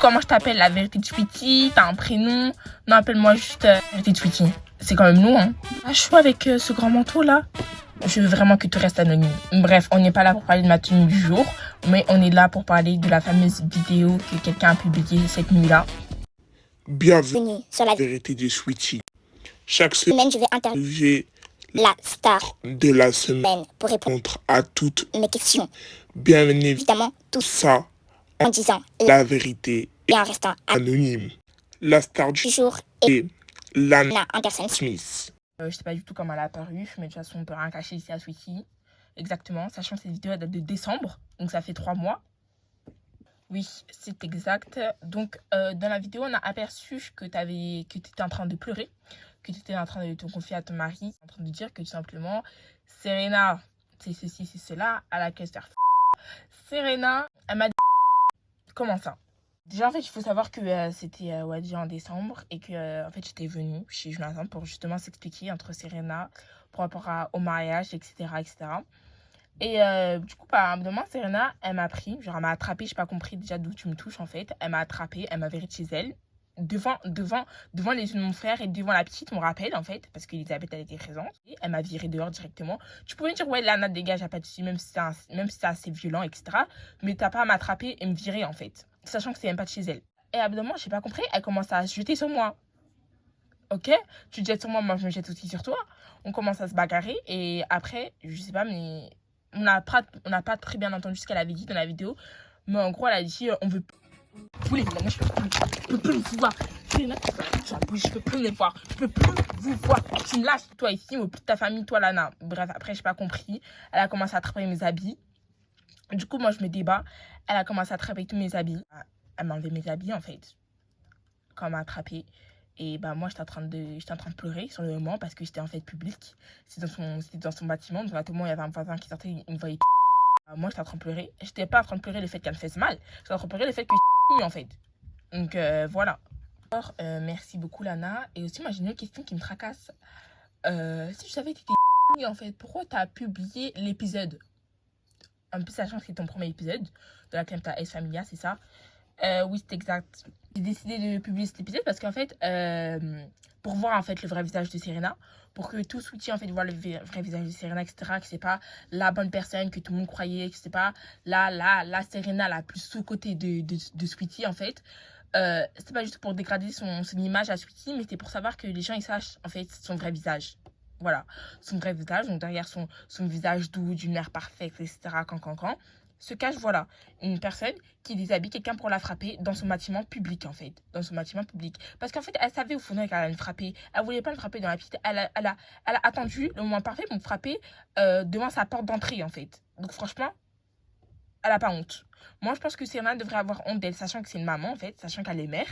comment je t'appelle? La vérité de Sweetie? T'as un prénom? Non, appelle-moi juste la vérité de Sweetie. C'est quand même long, hein. Ah, je suis avec ce grand manteau là. Je veux vraiment que tu restes anonyme. Bref, on n'est pas là pour parler de ma tenue du jour, mais on est là pour parler de la fameuse vidéo que quelqu'un a publiée cette nuit-là. Bienvenue sur la vérité de Sweetie. Chaque semaine, je vais interviewer la star de la semaine pour répondre à toutes mes questions. Bien évidemment, tout ça en disant la vérité et en restant anonyme. La star du jour est Lana Anderson Smith. Je sais pas du tout comment elle a apparu, mais de toute façon, on peut rien cacher ici à Sweetie. Exactement, sachant que cette vidéo date de décembre, donc ça fait 3 mois. Oui, c'est exact. Donc, dans la vidéo, on a aperçu que tu étais en train de pleurer, que tu étais en train de te confier à ton mari, en train de dire que tout simplement, Serena, c'est ceci, c'est cela, à la caisse faire. Serena, elle m'a dit, comment ça? Déjà, en fait, il faut savoir que c'était déjà en décembre et que en fait, j'étais venue chez Jonathan pour justement s'expliquer entre Serena par rapport au mariage, etc., etc. Et du coup, à un moment, Serena, elle m'a pris, genre elle m'a attrapée, j'ai pas compris déjà d'où tu me touches en fait. Elle m'a attrapée, elle m'a virée de chez elle, devant les yeux de mon frère et devant la petite, on rappelle en fait, parce qu'Elisabeth, elle était présente. Et elle m'a virée dehors directement. Tu pouvais me dire, ouais, Lana, dégage, y'a pas de soucis, même si c'est assez violent, etc. Mais t'as pas à m'attraper et me virer en fait, sachant que c'est même pas de chez elle. Et à un moment, j'ai pas compris, elle commence à se jeter sur moi. Ok, tu te jettes sur moi, moi je me jette aussi sur toi. On commence à se bagarrer et après, je sais pas, mais on n'a pas très bien entendu ce qu'elle avait dit dans la vidéo. Mais en gros, elle a dit on veut. Vous les gars, je peux plus vous voir. Je peux plus les voir. Je peux plus vous voir. Tu me lâches, toi ici, ou plus de ta famille, toi Lana. Bref, après, j'ai pas compris. Elle a commencé à attraper mes habits. Du coup, moi, je me débat. Elle a commencé à attraper tous mes habits. Elle m'a enlevé mes habits en fait. Quand elle m'a attrapée. Et bah moi j'étais en train de pleurer sur le moment parce que j'étais en fait public. C'était dans son bâtiment. Donc à tout moment il y avait un voisin qui sortait, il me voyait. Moi j'étais en train de pleurer. J'étais pas en train de pleurer le fait qu'elle me fasse mal. J'étais en train de pleurer le fait que en fait. Donc voilà. Alors merci beaucoup Lana. Et aussi moi j'ai une autre question qui me tracasse. Si tu savais que t'étais en fait, pourquoi t'as publié l'épisode? En plus sachant que c'est ton premier épisode de la Clemta S Familia, c'est ça? Oui, c'est exact. J'ai décidé de publier cet épisode parce qu'en fait, pour voir en fait le vrai visage de Serena, pour que tout Sweetie en fait voit le vrai visage de Serena, etc., que c'est pas la bonne personne que tout le monde croyait, que c'est pas la Serena la plus sous-cotée de Sweetie en fait. C'était pas juste pour dégrader son image à Sweetie, mais c'était pour savoir que les gens ils sachent en fait son vrai visage. Voilà, son vrai visage, donc derrière son visage doux, d'une mère parfaite, etc., quand se cache, voilà, une personne qui déshabille quelqu'un pour la frapper dans son bâtiment public, en fait. Dans son bâtiment public. Parce qu'en fait, elle savait au fond qu'elle allait me frapper. Elle voulait pas me frapper dans la petite. Elle a attendu le moment parfait pour me frapper devant sa porte d'entrée, en fait. Donc, franchement, elle a pas honte. Moi, je pense que Serena devrait avoir honte d'elle, sachant que c'est une maman, en fait, sachant qu'elle est mère.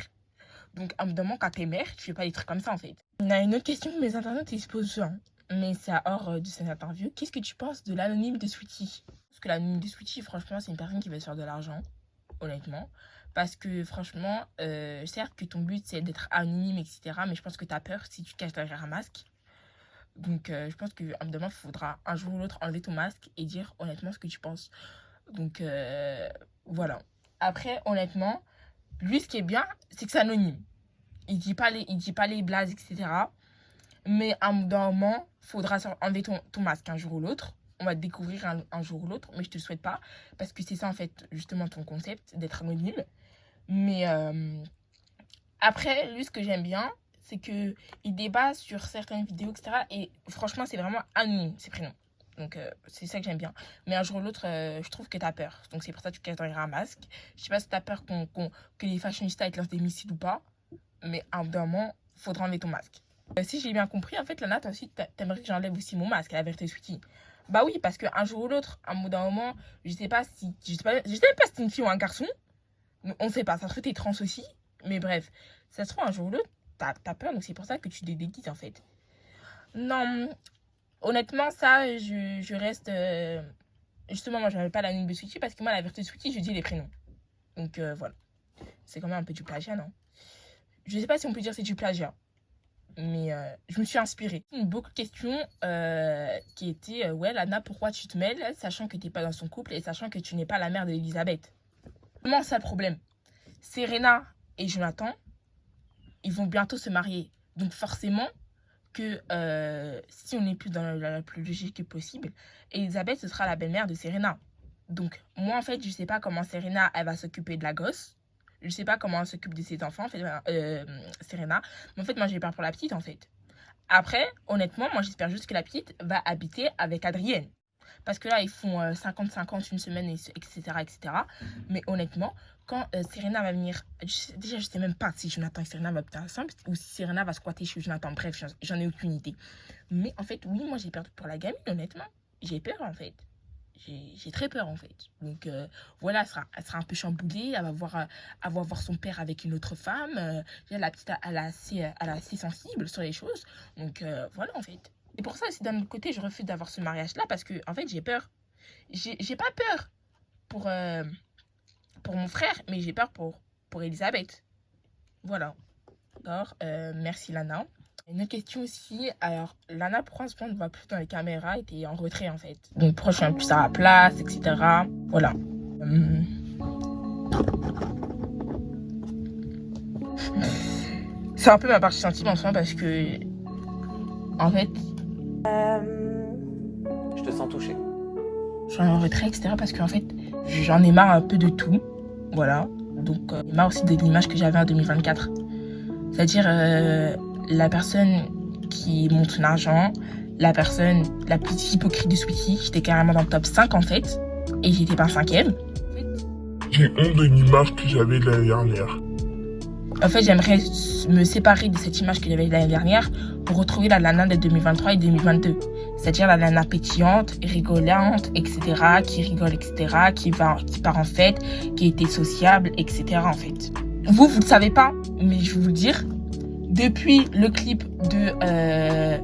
Donc, à un moment, quand t'es mère, tu fais pas des trucs comme ça, en fait. On a une autre question que mes internautes ils se posent souvent. Mais c'est hors de cette interview. Qu'est-ce que tu penses de l'anonyme de Sweetie? Parce que l'anonyme de Sweetie, franchement, c'est une personne qui veut se faire de l'argent, honnêtement. Parce que, franchement, certes que ton but, c'est d'être anonyme, etc. Mais je pense que tu as peur si tu te caches derrière un masque. Donc, je pense qu'à un moment, il faudra un jour ou l'autre enlever ton masque et dire honnêtement ce que tu penses. Donc, voilà. Après, honnêtement, lui, ce qui est bien, c'est que c'est anonyme. Il dit pas les blazes, etc. Mais à un moment, il faudra enlever ton masque un jour ou l'autre. On va te découvrir un jour ou l'autre, mais je te le souhaite pas. Parce que c'est ça, en fait, justement, ton concept, d'être anonyme. Mais après, lui, ce que j'aime bien, c'est qu'il débat sur certaines vidéos, etc. Et franchement, c'est vraiment anonyme, ses prénoms. Donc, c'est ça que j'aime bien. Mais un jour ou l'autre, je trouve que tu as peur. Donc, c'est pour ça que tu caches derrière un masque. Je sais pas si tu as peur que les fashionistas te lancent des missiles ou pas. Mais à un moment, il faudra enlever ton masque. Si j'ai bien compris, en fait, Lana, toi aussi, t'aimerais que j'enlève aussi mon masque à la vérité Sweetie. Bah oui, parce qu'un jour ou l'autre, à un bout d'un moment, je sais pas si même pas si c'est une fille ou un garçon. On sait pas, ça se trouve t'es trans aussi. Mais bref, ça se trouve un jour ou l'autre, t'as peur, donc c'est pour ça que tu les déguises en fait. Non, honnêtement, ça, je reste. Justement, moi, je n'avais pas la ligne de Sweetie parce que moi, la vérité Sweetie, je dis les prénoms. Donc voilà. C'est quand même un peu du plagiat, non? Je sais pas si on peut dire c'est du plagiat. Mais je me suis inspirée. Beaucoup de questions qui étaient ouais, Lana, pourquoi tu te mêles, sachant que tu n'es pas dans son couple et sachant que tu n'es pas la mère d'Elisabeth? Comment ça le problème? Serena et Jonathan, ils vont bientôt se marier. Donc forcément que si on est plus dans la plus logique possible, Elisabeth, ce sera la belle-mère de Serena. Donc moi, en fait, je sais pas comment Serena, elle va s'occuper de la gosse. Je sais pas comment elle s'occupe de ses enfants, en fait, Serena. Mais en fait, moi, j'ai peur pour la petite, en fait. Après, honnêtement, moi, j'espère juste que la petite va habiter avec Adrienne. Parce que là, ils font 50-50 une semaine, etc., etc. Mais honnêtement, quand Serena va venir... Déjà, je sais même pas si Jonathan et Serena vont habiter ensemble ou si Serena va squatter chez Jonathan. Bref, j'en ai aucune idée. Mais en fait, oui, moi, j'ai peur pour la gamine, honnêtement. J'ai peur, en fait. J'ai très peur, en fait. Donc, voilà, elle sera un peu chamboulée. Elle va voir son père avec une autre femme. La petite, elle est assez sensible sur les choses. Donc, voilà, en fait. Et pour ça, aussi, d'un autre côté, je refuse d'avoir ce mariage-là parce que, en fait, j'ai peur. J'ai pas peur pour mon frère, mais j'ai peur pour Elisabeth. Voilà. Alors, merci Lana. Une autre question aussi. Alors, Lana, pourquoi en ce moment on ne voit plus dans les caméras et t'es en retrait en fait? Donc, pourquoi je suis plus à la place, etc. Voilà. C'est un peu ma partie sensible en ce moment parce que, en fait, Je te sens touché. je suis en retrait, etc. parce qu'en fait, j'en ai marre un peu de tout. Voilà. Donc, j'en ai marre aussi de l'image que j'avais en 2024. C'est-à-dire la personne qui monte son argent, la personne la plus hypocrite de Sweetie. J'étais carrément dans le top 5 en fait. Et j'étais pas 5e. J'ai honte de l'image que j'avais l'année dernière. En fait, j'aimerais me séparer de cette image que j'avais l'année dernière pour retrouver la Lana de 2023 et 2022. C'est-à-dire la Lana pétillante, rigolante, etc., qui rigole, etc., qui part en fête, qui était sociable, etc., en fait. Vous le savez pas, mais je vais vous le dire. Depuis le clip de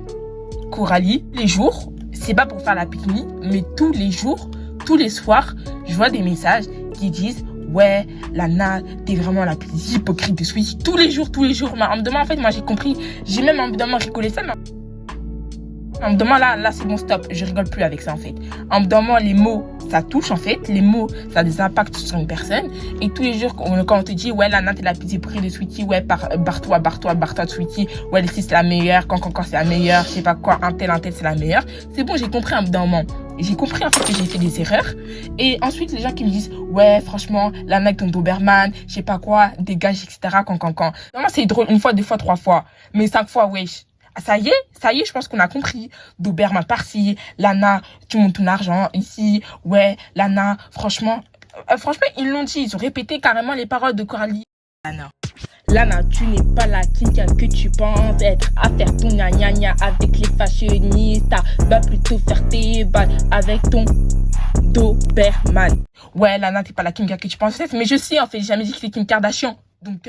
Coralie, les jours, c'est pas pour faire la pique-nique, mais tous les jours, tous les soirs, je vois des messages qui disent ouais, Lana, t'es vraiment la plus hypocrite de Sweetie. Tous les jours. Mais en me demandant, en fait, moi j'ai compris. J'ai même en me demandant rigolé ça, mais en me demandant là c'est bon, stop. Je rigole plus avec ça en fait. En me demandant les mots, ça touche en fait. Les mots, ça a des impacts sur une personne. Et tous les jours, quand on te dit ouais, Lana, t'es la plus hypocrite de Sweetie, ouais, barre-toi de Sweetie, ouais, les c'est la meilleure, quand c'est la meilleure, je sais pas quoi, un tel, c'est la meilleure. C'est bon, j'ai compris en me demandant. J'ai compris en fait que j'ai fait des erreurs. Et ensuite, les gens qui me disent ouais, franchement, Lana avec ton Doberman, je sais pas quoi, dégage, etc. Quand. Vraiment, c'est drôle, une fois, deux fois, trois fois. Mais 5 fois, wesh. Ah, ça y est, je pense qu'on a compris. Doberman par-ci, Lana, tu montes ton argent ici. Ouais, Lana, franchement, ils l'ont dit, ils ont répété carrément les paroles de Coralie. Lana, tu n'es pas la Kinka que tu penses être. À faire ton gna avec les fashionistas. Va plutôt faire tes balles avec ton Doberman. Ouais, Lana, t'es pas la Kinka que tu penses être. Mais je sais, en fait, j'ai jamais dit que c'était Kim Kardashian. Donc,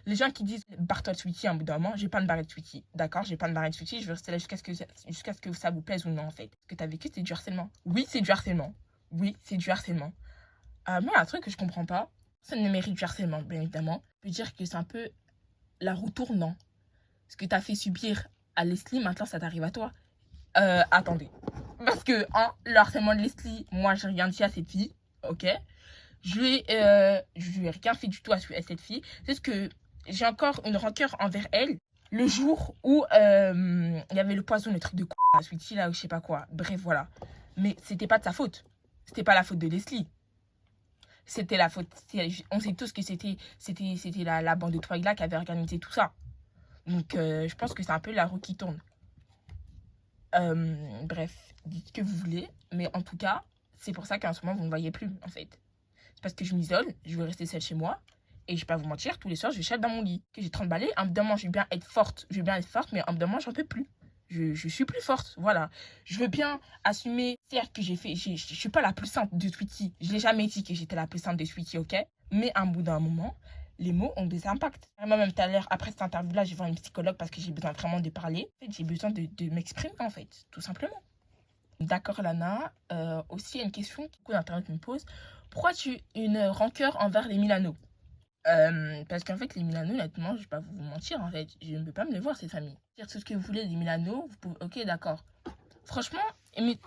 les gens qui disent barre-toi de Sweetie, en bout d'un moment, je vais pas me barrer de Sweetie. D'accord, je vais pas me barrer de Sweetie. Je vais rester là jusqu'à ce que ça vous plaise ou non, en fait. Ce que t'as vécu, c'est du harcèlement. Oui, c'est du harcèlement. Moi, un truc que je comprends pas, ça ne mérite du harcèlement, bien évidemment. Je peux dire que c'est un peu la roue tournant. Ce que t'as fait subir à Leslie, maintenant, ça t'arrive à toi. Attendez. Parce que, le harcèlement de Leslie, moi, j'ai rien dit à cette fille, ok? Je lui ai rien fait du tout à cette fille. C'est ce que j'ai encore une rancœur envers elle. Le jour où il y avait le poison, le truc de à Sweetie, là, ou je sais pas quoi. Bref, voilà. Mais c'était pas de sa faute. C'était pas la faute de Leslie. C'était la faute. On sait tous que c'était la bande de Twilight qui avait organisé tout ça. Donc, je pense que c'est un peu la roue qui tourne. Bref, dites ce que vous voulez. Mais en tout cas, c'est pour ça qu'en ce moment, vous ne me voyez plus, en fait. C'est parce que je m'isole, je veux rester seule chez moi. Et je vais pas vous mentir, tous les soirs, je chale dans mon lit. Que j'ai 30 balais, en me demandant, je veux bien être forte, mais en me demandant, j'en peux plus. Je suis plus forte, voilà. Je veux bien assumer, certes, que je suis pas la plus sainte de Sweetie. Je l'ai jamais dit que j'étais la plus sainte de Sweetie, ok? Mais à un bout d'un moment, les mots ont des impacts. Moi-même, tout à l'heure, après cette interview-là, je vais voir une psychologue parce que j'ai besoin vraiment de parler. En fait, j'ai besoin de m'exprimer, en fait, tout simplement. D'accord, Lana. Aussi, il y a une question que beaucoup d'internautes me posent. Pourquoi tu as une rancœur envers les Milano? Parce qu'en fait, les Milano, honnêtement, je vais pas vous mentir, en fait, je ne peux pas me les voir, ces familles. Dire tout ce que vous voulez, les Milano, vous pouvez... Ok, d'accord. Franchement, aimez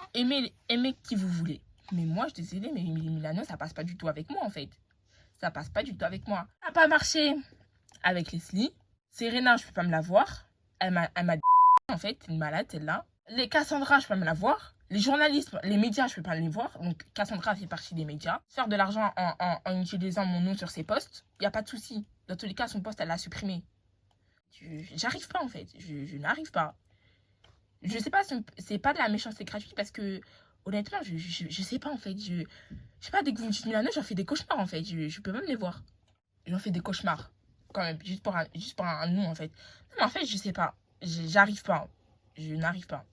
qui vous voulez. Mais moi, je suis désolée, mais les Milano, ça passe pas du tout avec moi, en fait. Ça passe pas du tout avec moi. Ça n'a pas marché avec Leslie. Serena, je peux pas me la voir. Elle m'a en fait, une malade, celle-là. Les Cassandra, je peux pas me la voir. Les journalistes, les médias, je peux pas les voir. Donc, Cassandra fait partie des médias. Faire de l'argent en utilisant mon nom sur ses posts, il n'y a pas de souci. Dans tous les cas, son post, elle l'a supprimé. J'arrive pas, en fait. Je n'arrive pas. Je sais pas, c'est pas de la méchanceté gratuite parce que, honnêtement, je sais pas, en fait. Je sais pas, dès que vous me dites Milano, j'en fais des cauchemars, en fait. Je peux même les voir. J'en fais des cauchemars, quand même, juste pour un nom, en fait. Non, mais en fait, je sais pas. J'arrive pas. Je n'arrive pas.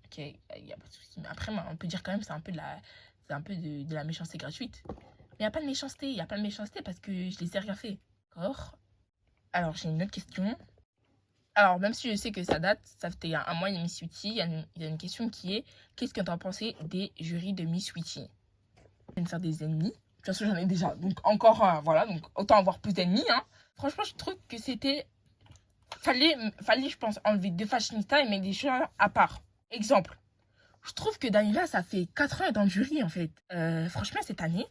Ok, il n'y a pas de souci. Mais après, on peut dire quand même que c'est un peu de la méchanceté gratuite. Mais il n'y a pas de méchanceté. Il n'y a pas de méchanceté parce que je les ai rien fait. D'accord. Alors, j'ai une autre question. Alors, même si je sais que ça date, ça fait un mois de Miss Sweetie, il y a une question qui est: qu'est-ce que tu en pensais des jurys de Miss Sweetie? Je vais me faire des ennemis. De toute façon, j'en ai déjà. Donc, encore un. Voilà. Donc, autant avoir plus d'ennemis. Hein. Franchement, je trouve que c'était. Fallait, je pense, enlever deux fashionistas et mettre des choses à part. Exemple. Je trouve que Daniela, ça fait 4 ans dans le jury, en fait. Franchement, cette année,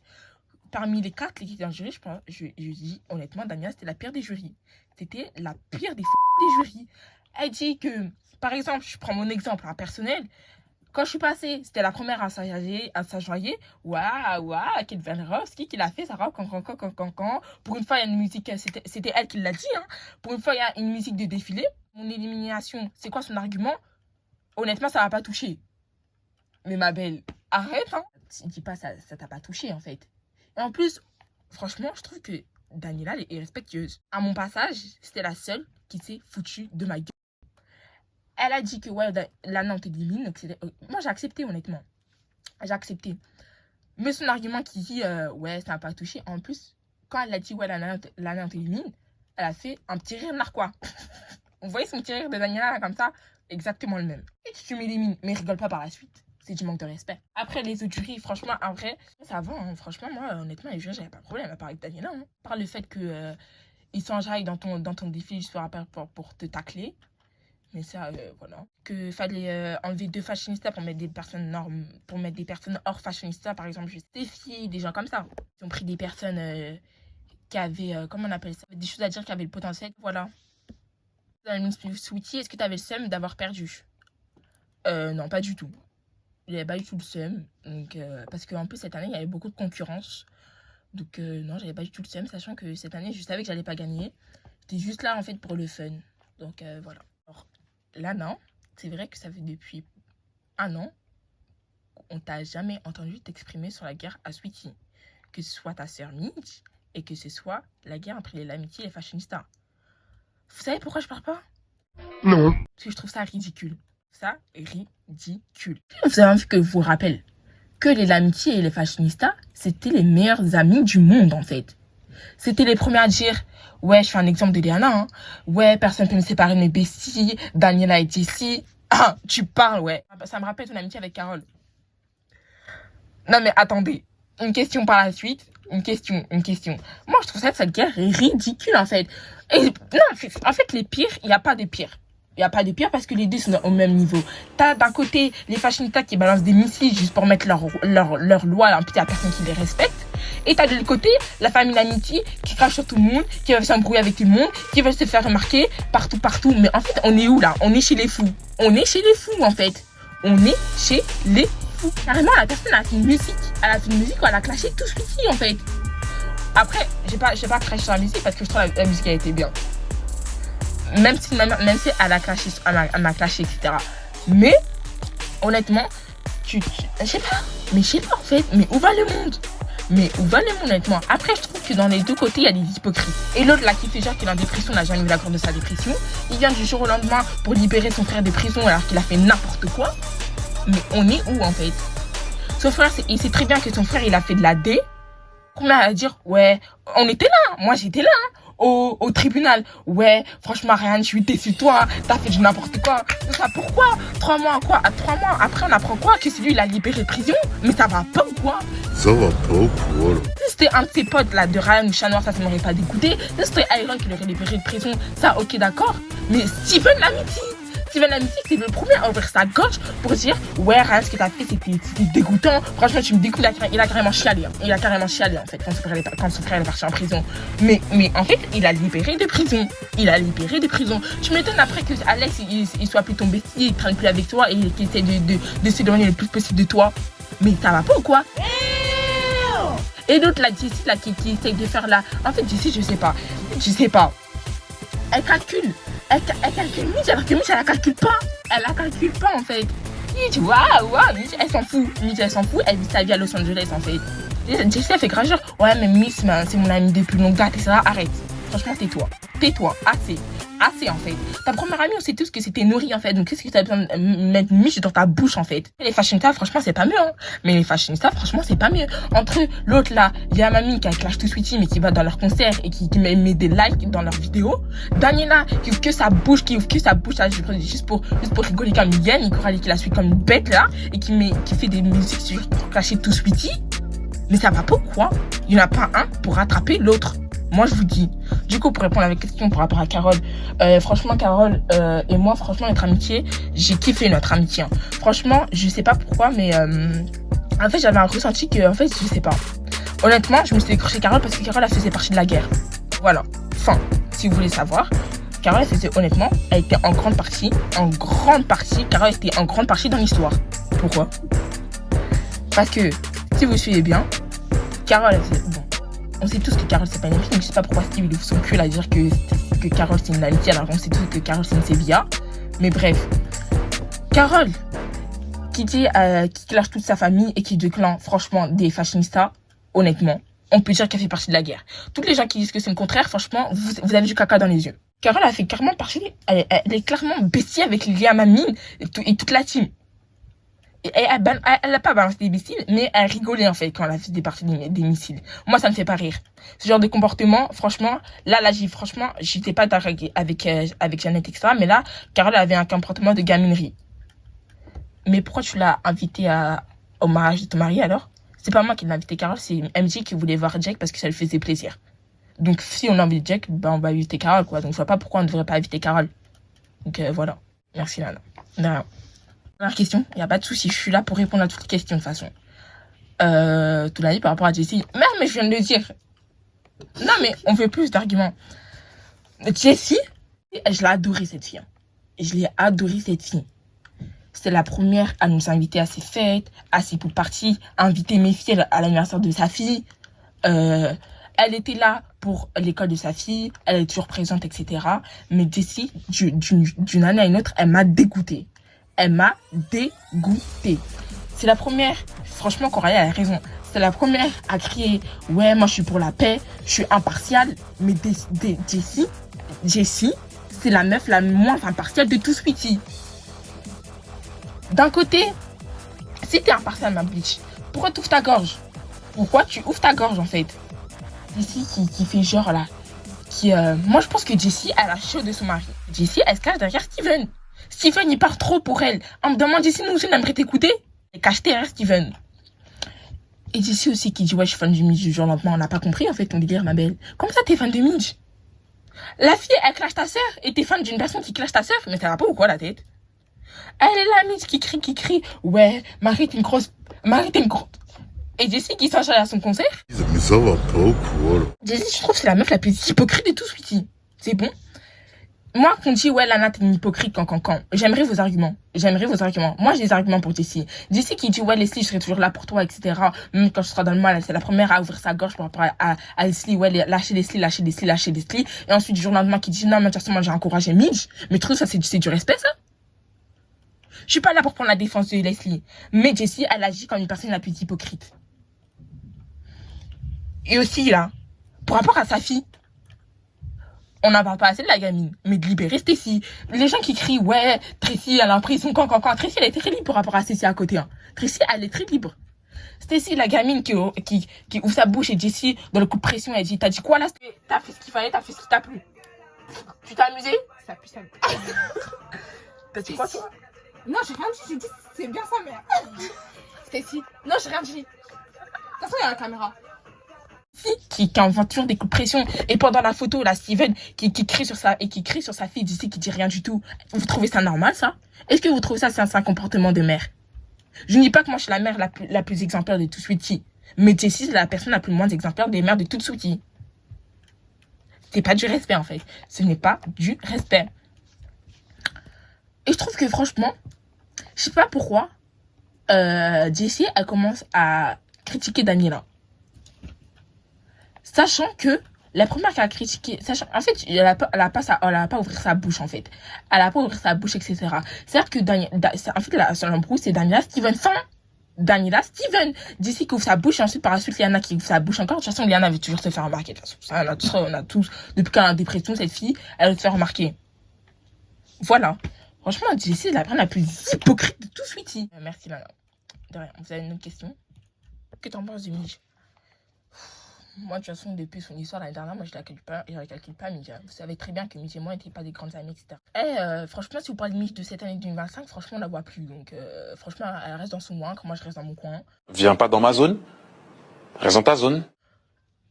parmi les 4 qui étaient dans le jury, je dis honnêtement, Daniela, c'était la pire des jurys. C'était la pire des jurys. Elle dit que, par exemple, je prends mon exemple personnel. Quand je suis passée, c'était la première à s'ajoyer. Waouh, Kate Venrowski qui l'a fait, ça rock, can. Pour une fois, il y a une musique, c'était elle qui l'a dit. Hein. Pour une fois, il y a une musique de défilé. Mon élimination, c'est quoi son argument? Honnêtement, ça va pas toucher. Mais ma belle, arrête, hein. Dis pas ça t'a pas touché, en fait. Et en plus, franchement, je trouve que Daniela, elle est respectueuse. À mon passage, c'était la seule qui s'est foutue de ma gueule. Elle a dit que, ouais, Lana, on t'élimine. Moi, j'ai accepté, honnêtement. J'ai accepté. Mais son argument qui dit, ouais, ça n'a pas touché. En plus, quand elle a dit, ouais, Lana, on t'élimine, elle a fait un petit rire narquois. Vous voyez son petit rire de Daniela, là, comme ça? Exactement le même. Et tu m'élimines, mais rigole pas par la suite. C'est du manque de respect. Après, les autres jurys, franchement, en vrai, ça va. Hein. Franchement, moi, honnêtement, les jurys, j'avais pas de problème à parler avec Daniela. Hein. Par le fait que ils s'enjaillent dans ton défi juste pour te tacler. Mais ça, voilà. Que fallait enlever 2 fashionistas pour mettre des personnes hors fashionista, par exemple, juste des filles, des gens comme ça. Ils ont pris des personnes qui avaient, comment on appelle ça, des choses à dire, qui avaient le potentiel. Voilà. Dans le Miss Sweetie, est-ce que tu avais le seum d'avoir perdu? Non, pas du tout. J'avais pas du tout le seum. Donc, parce qu'en plus, cette année, il y avait beaucoup de concurrence. Donc, non, j'avais pas du tout le seum, sachant que cette année, je savais que j'allais pas gagner. J'étais juste là, en fait, pour le fun. Donc, voilà. Alors, là, non. C'est vrai que ça fait depuis 1 an qu'on t'a jamais entendu t'exprimer sur la guerre à Sweetie. Que ce soit ta sœur Mitch et que ce soit la guerre entre l'amitié et les fashionistas. Vous savez pourquoi je parle pas? Non. Parce que je trouve ça ridicule. Ça, ridicule. Vous avez envie que je vous rappelle que les Lamities et les fashionistas, c'était les meilleurs amis du monde, en fait. C'était les premiers à dire, ouais, je fais un exemple de Léana, hein. Ouais, personne ne peut me séparer de mes besties, Daniela et Jessie. Ah, tu parles, ouais. Ça me rappelle ton amitié avec Carole. Non, mais attendez. Une question par la suite. Une question. Moi, je trouve cette guerre est ridicule, en fait. Et, non, en fait, les pires, il n'y a pas de pire. Il n'y a pas de pire parce que les deux sont au même niveau. T'as d'un côté les fashionistas qui balancent des missiles juste pour mettre leur loi à la personne qui les respecte. Et t'as de l'autre côté la famille d'amitié qui crache sur tout le monde, qui veut s'embrouiller avec tout le monde, qui veut se faire remarquer partout. Mais en fait, on est où là? On est chez les fous. On est chez les fous en fait. On est chez les fous. Carrément, la personne a fait une musique. Elle a fait une musique où elle a clashé tout ce qui en fait. Après, j'ai pas craché sur la musique parce que je trouve la musique a été bien. Même si elle a clashé, etc. Mais, honnêtement, je sais pas en fait, mais où va le monde? Honnêtement? Après, je trouve que dans les deux côtés, il y a des hypocrites. Et l'autre là qui fait genre qu'il est en dépression, n'a jamais eu la cure de sa dépression. Il vient du jour au lendemain pour libérer son frère de prison alors qu'il a fait n'importe quoi. Mais on est où en fait? Son frère, il sait très bien que son frère, il a fait de la D. Combien à dire, ouais, on était là, moi j'étais là, hein. Au tribunal, ouais, franchement, Ryan, je suis déçue de toi, hein. T'as fait du n'importe quoi. Ça, pourquoi? 3 mois, quoi? À 3 mois, après, on apprend quoi? Que c'est lui, il a libéré de prison? Mais ça va pas ou quoi? Ça va pas ou quoi, là? Si c'était un de ses potes, là, de Ryan ou Chat Noir, ça m'aurait pas dégoûté. Si c'était Iron qui l'aurait libéré de prison, ça, ok, d'accord. Mais Steven Lamity, Steven Amici, c'est le premier à ouvrir sa gorge pour dire ouais, rien, ce que t'as fait, c'était dégoûtant. Franchement, tu me dégoûtes. Il a carrément chialé. Hein. Il a carrément chialé en fait quand son frère est parti en prison. Mais en fait, il a libéré de prison. Tu m'étonnes après que Alex il soit plus ton bestie, il traîne plus avec toi et qu'il essaie de s'éloigner le plus possible de toi. Mais ça va pas ou quoi? Et l'autre, la Jessie, là, qui essaye de faire là. En fait, Jessie, je sais pas. Elle calcule. Elle calcule Mitch, alors que Mitch, elle la calcule pas. En fait. Mitch, waouh, Mitch, elle s'en fout. Elle vit sa vie à Los Angeles, en fait. Jessie, elle fait grave genre, ouais, mais Miss, c'est mon amie depuis longue date, etc. Arrête. Franchement, tais-toi. Assez, en fait. Ta première amie, on sait tous que c'était nourri, en fait. Donc, qu'est-ce que tu as besoin de mettre Mitch dans ta bouche, en fait? Les fashionistas, franchement, c'est pas mieux, hein. Mais les fashionistas, franchement, c'est pas mieux. Entre l'autre, là, il y a Mamie qui a Clash to Sweetie, mais qui va dans leur concert et qui met des likes dans leurs vidéos. Daniela, qui ouvre que sa bouche, là, juste pour rigoler comme une hyène. Coralie qui la suit comme une bête, là. Et qui fait des musiques sur Clash to Sweetie. Mais ça va pas ou quoi? Il n'y en a pas un pour rattraper l'autre. Moi, je vous dis. Du coup, pour répondre à la question par rapport à Carole, franchement, Carole et moi, franchement, notre amitié, j'ai kiffé notre amitié. Hein. Franchement, je sais pas pourquoi, mais en fait, j'avais un ressenti que, en fait, je sais pas. Honnêtement, je me suis décroché Carole parce que Carole, elle faisait partie de la guerre. Voilà. Enfin, si vous voulez savoir, Carole, elle faisait, honnêtement, elle était en grande partie, Carole était en grande partie dans l'histoire. Pourquoi? Parce que, si vous suivez bien, Carole, elle faisait, bon, on sait tous que Carole c'est pas une amie, mais je sais pas pourquoi Steve il ouvre son cul à dire que Carole c'est une amitié, alors on sait tous que Carole c'est une Sevilla. Mais bref, Carole qui clash toute sa famille et qui déclare franchement des fashionistas, honnêtement, on peut dire qu'elle fait partie de la guerre. Toutes les gens qui disent que c'est le contraire, franchement, vous avez du caca dans les yeux. Carole a fait clairement partie, elle est clairement bestie avec Liam Amine et toute la team. Elle n'a pas balancé des missiles, mais elle rigolait en fait quand elle a fait des parties des missiles. Moi, ça me fait pas rire. Ce genre de comportement, franchement, j'étais pas d'accord avec Jeannette, etc. Mais là, Carole avait un comportement de gaminerie. Mais pourquoi tu l'as invitée au mariage de ton mari alors? C'est pas moi qui l'ai invité, Carole, c'est MJ qui voulait voir Jack parce que ça lui faisait plaisir. Donc si on invite Jack, ben on va inviter Carole, quoi. Donc je vois pas pourquoi on ne devrait pas inviter Carole. Donc voilà. Merci Lana. De rien. Première question, il n'y a pas de souci, je suis là pour répondre à toutes les questions de toute façon. Tout l'année par rapport à Jessie. Mais je viens de le dire. Non mais on veut plus d'arguments. Jessie, je l'ai adorée cette fille. C'était la première à nous inviter à ses fêtes, à ses pool parties, à inviter mes filles à l'anniversaire de sa fille. Elle était là pour l'école de sa fille, elle est toujours présente, etc. Mais Jessie, d'une année à une autre, elle m'a dégoûtée. C'est la première, franchement, Coralie a raison. C'est la première à crier, ouais, moi je suis pour la paix, je suis impartiale. Mais Jessie, c'est la meuf la moins impartiale de tout Sweetie. D'un côté, si t'es impartiale, ma bitch, pourquoi tu ouvres ta gorge? Pourquoi tu ouvres ta gorge en fait? Jessie qui fait genre là, moi je pense que Jessie, elle a chaud de son mari. Jessie, elle se cache derrière Steven. Steven, il part trop pour elle. On me demande Jessie, nous aussi, on aimerait t'écouter. Et cache derrière Steven. Et Jessie aussi qui dit, ouais, je suis fan du Mitch du jour au lendemain. On n'a pas compris, en fait, ton délire, ma belle. Comment ça, t'es fan de Mitch? La fille, elle clash ta sœur. Et t'es fan d'une personne qui clash ta sœur. Mais ça va pas ou quoi, la tête? Elle est là, Mitch, qui crie. Ouais, Marie, t'es une grosse. Et Jessie qui s'enchaîne à son concert. Mais ça va pas ou quoi, là? Jessie, je trouve que c'est la meuf la plus hypocrite de tout, Sweetie. C'est bon? Moi, qu'on dit, ouais, Lana, t'es une hypocrite, quand. J'aimerais vos arguments. Moi, j'ai des arguments pour Jessie. Jessie qui dit, ouais, Leslie, je serai toujours là pour toi, etc. Même quand je serai dans le mal, c'est la première à ouvrir sa gorge par rapport à Leslie. Ouais, lâcher Leslie. Et ensuite, du jour au lendemain, qui dit, non, mais de toute façon, moi, j'ai encouragé Midge. Mais tu trouves ça, c'est du respect, ça? Je suis pas là pour prendre la défense de Leslie. Mais Jessie, elle agit comme une personne la plus hypocrite. Et aussi, là, par rapport à sa fille, on n'en parle pas assez de la gamine, mais de libérer Stacy. Les gens qui crient, ouais, Tracy, elle a l'impression quand. Tracy, elle est très libre par rapport à Stacy à côté. Hein. Tracy, elle est très libre. Stacy, la gamine qui ouvre sa bouche et Jessie, dans le coup de pression, elle dit, t'as dit quoi là? T'as fait ce qu'il fallait, t'as fait ce qui t'a plu. Tu t'es amusé? Ça pue, ça pue. T'as dit quoi, toi? Non, j'ai rien dit, j'ai dit, c'est bien ça, mère. Stacy, non, j'ai rien dit. De toute façon, il y a la caméra. qui envoie toujours des coups de pression. Et pendant la photo, là, Steven, qui crie sur sa fille, d'ici, qui dit rien du tout. Vous trouvez ça normal, ça? Est-ce que vous trouvez ça, c'est un comportement de mère? Je ne dis pas que moi, je suis la mère la plus exemplaire de tout Sweetie. Mais Jessie, c'est la personne la plus moins exemplaire des mères de toute Sweetie. C'est pas du respect, en fait. Ce n'est pas du respect. Et je trouve que, franchement, je sais pas pourquoi, Jessie, elle commence à critiquer Daniela. Sachant que la première qui a critiqué, en fait, elle a pas ouvert sa bouche, en fait. Elle a pas ouvert sa bouche, etc. C'est-à-dire que en fait, son embrouille, c'est Daniela Steven. Daniela Steven. Jessie qui ouvre sa bouche, et ensuite, par la suite, Liana qui ouvre sa bouche encore. De toute façon, Liana veut toujours se faire remarquer. De toute façon, ça, on a tous, depuis qu'elle a la dépression, cette fille, elle veut se faire remarquer. Voilà. Franchement, Jessie, c'est la personne la plus hypocrite de tout Sweetie. Merci, Lana. De rien. Vous avez une autre question? Que t'en penses de Midge? Moi, de toute façon, depuis son histoire l'année dernière, moi, je la calcule pas, Midge. Vous savez très bien que Midge et moi n'étaient pas des grandes amies, etc. Et franchement, si vous parlez de Midge de cette année 2025, franchement, on la voit plus. Donc, franchement, elle reste dans son coin, comme moi, je reste dans mon coin. Viens pas dans ma zone, reste dans ta zone.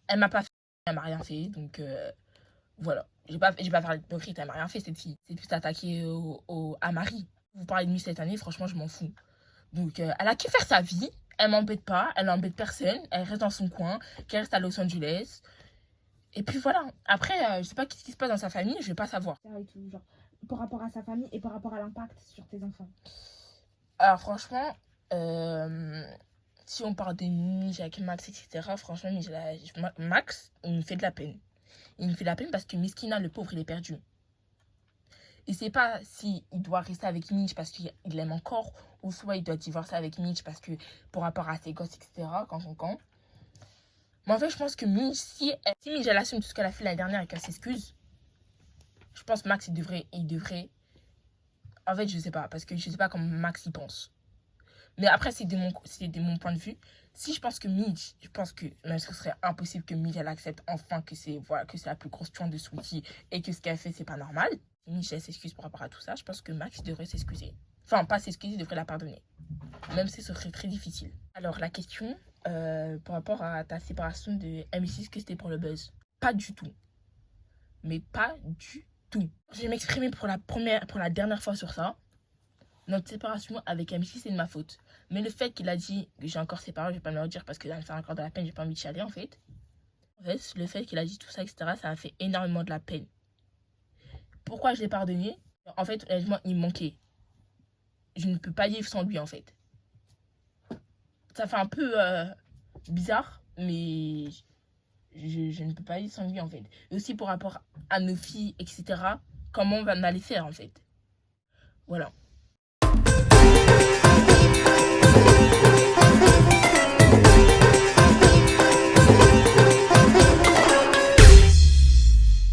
Elle m'a pas fait, elle m'a rien fait, donc voilà. J'ai pas faire l'hypocrite, elle m'a rien fait, cette fille. C'est plus attaqué à Marie. Vous parlez de Midge cette année, franchement, je m'en fous. Donc, elle a qu'à faire sa vie. Elle m'embête pas, elle n'embête personne, elle reste dans son coin, qu'elle reste à Los Angeles. Et puis voilà. Après, je sais pas ce qui se passe dans sa famille, je vais pas savoir. Et tout, genre, par rapport à sa famille et par rapport à l'impact sur tes enfants. Alors franchement, si on parle de Midge avec Max, etc., franchement, Max, il me fait de la peine. Il me fait de la peine parce que Miskina, le pauvre, il est perdu. Il sait pas s'il doit rester avec Midge parce qu'il l'aime encore, ou soit il doit divorcer avec Midge parce que pour rapport à ses gosses, etc. Quand. Mais en fait, je pense que Midge, si Midge elle assume tout ce qu'elle a fait l'année dernière et qu'elle s'excuse, je pense que Max, il devrait. En fait, je sais pas, parce que je sais pas comment Max y pense. Mais après, c'est de mon point de vue. Si je pense que Midge, je pense que même ce serait impossible que Midge elle accepte enfin que c'est la plus grosse tuante de Sweetie et que ce qu'elle fait, c'est pas normal. Midge s'excuse par rapport à tout ça, je pense que Max devrait s'excuser. Enfin, pas s'excuser, il devrait la pardonner. Même si ce serait très difficile. Alors, la question, par rapport à ta séparation de M6, que c'était pour le buzz? Pas du tout. Mais pas du tout. Je vais m'exprimer pour la dernière fois sur ça. Notre séparation avec M6, c'est de ma faute. Mais le fait qu'il a dit que j'ai encore séparé, je vais pas me le redire parce que ça va me faire encore de la peine, j'ai pas envie de chialer en fait. En fait, le fait qu'il a dit tout ça, etc., ça m'a fait énormément de la peine. Pourquoi je l'ai pardonné? En fait, honnêtement, il me manquait. Je ne peux pas vivre sans lui, en fait. Ça fait un peu bizarre, mais je ne peux pas vivre sans lui, en fait. Et aussi pour rapport à nos filles, etc., comment on va aller faire, en fait. Voilà.